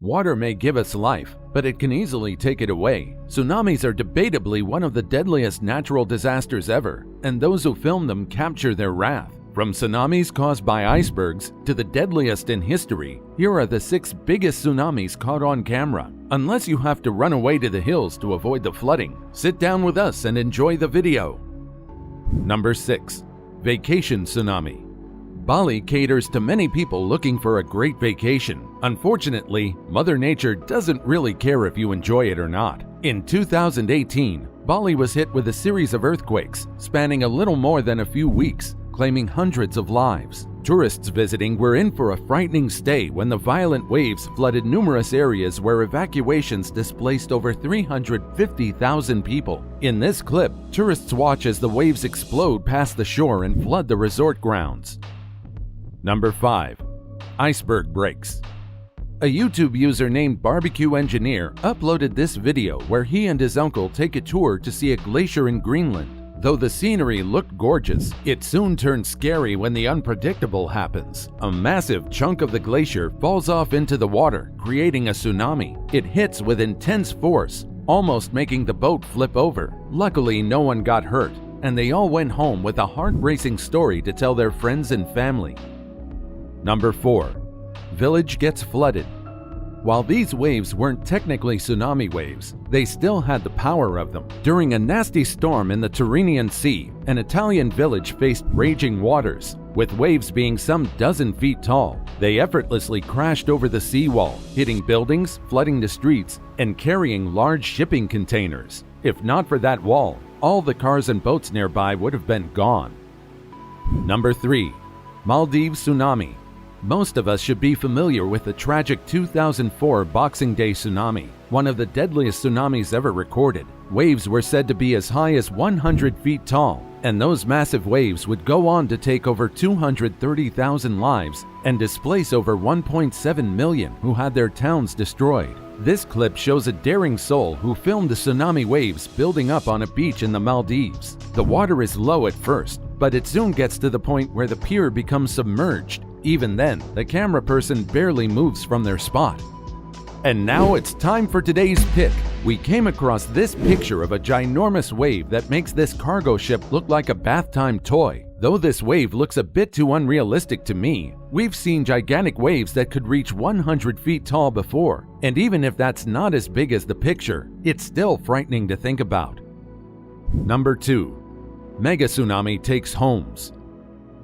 Water may give us life, but it can easily take it away. Tsunamis are debatably one of the deadliest natural disasters ever, and those who film them capture their wrath. From tsunamis caused by icebergs to the deadliest in history, here are the 6 biggest tsunamis caught on camera. Unless you have to run away to the hills to avoid the flooding, sit down with us and enjoy the video. Number 6. Vacation Tsunami. Bali caters to many people looking for a great vacation. Unfortunately, Mother Nature doesn't really care if you enjoy it or not. In 2018, Bali was hit with a series of earthquakes spanning a little more than a few weeks, claiming hundreds of lives. Tourists visiting were in for a frightening stay when the violent waves flooded numerous areas where evacuations displaced over 350,000 people. In this clip, tourists watch as the waves explode past the shore and flood the resort grounds. Number 5. Iceberg Breaks. A YouTube user named Barbecue Engineer uploaded this video where he and his uncle take a tour to see a glacier in Greenland. Though the scenery looked gorgeous, it soon turned scary when the unpredictable happens. A massive chunk of the glacier falls off into the water, creating a tsunami. It hits with intense force, almost making the boat flip over. Luckily, no one got hurt, and they all went home with a heart-racing story to tell their friends and family. Number 4. Village Gets Flooded. While these waves weren't technically tsunami waves, they still had the power of them. During a nasty storm in the Tyrrhenian Sea, an Italian village faced raging waters. With waves being some dozen feet tall, they effortlessly crashed over the seawall, hitting buildings, flooding the streets, and carrying large shipping containers. If not for that wall, all the cars and boats nearby would have been gone. Number 3. Maldives Tsunami. Most of us should be familiar with the tragic 2004 Boxing Day tsunami, one of the deadliest tsunamis ever recorded. Waves were said to be as high as 100 feet tall, and those massive waves would go on to take over 230,000 lives and displace over 1.7 million who had their towns destroyed. This clip shows a daring soul who filmed the tsunami waves building up on a beach in the Maldives. The water is low at first, but it soon gets to the point where the pier becomes submerged. Even then, the camera person barely moves from their spot. And now it's time for today's pick. We came across this picture of a ginormous wave that makes this cargo ship look like a bath-time toy. Though this wave looks a bit too unrealistic to me, we've seen gigantic waves that could reach 100 feet tall before. And even if that's not as big as the picture, it's still frightening to think about. Number 2. Mega Tsunami Takes Homes.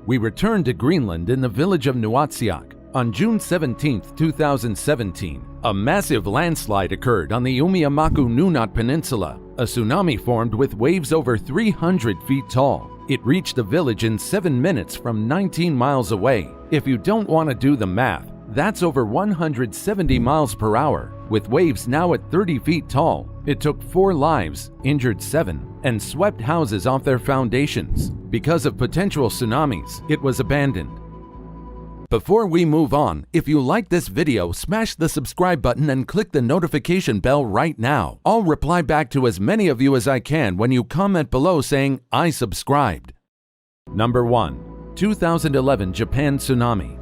We returned to Greenland in the village of Nuutsiaq. On June 17, 2017, a massive landslide occurred on the Umiamaku-Nunaat Peninsula. A tsunami formed with waves over 300 feet tall. It reached the village in 7 minutes from 19 miles away. If you don't want to do the math, that's over 170 miles per hour. With waves now at 30 feet tall, it took 4 lives, injured 7, and swept houses off their foundations. Because of potential tsunamis, it was abandoned. Before we move on, if you like this video, smash the subscribe button and click the notification bell right now. I'll reply back to as many of you as I can when you comment below saying, "I subscribed." Number 1. 2011 Japan Tsunami.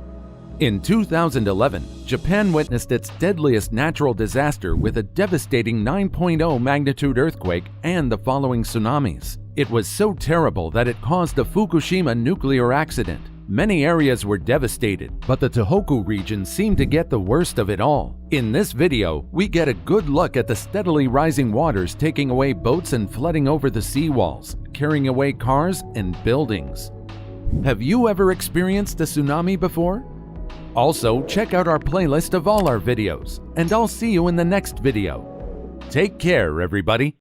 In 2011, Japan witnessed its deadliest natural disaster with a devastating 9.0 magnitude earthquake and the following tsunamis. It was so terrible that it caused a Fukushima nuclear accident. Many areas were devastated, but the Tohoku region seemed to get the worst of it all. In this video, we get a good look at the steadily rising waters taking away boats and flooding over the seawalls, carrying away cars and buildings. Have you ever experienced a tsunami before? Also, check out our playlist of all our videos, and I'll see you in the next video. Take care, everybody.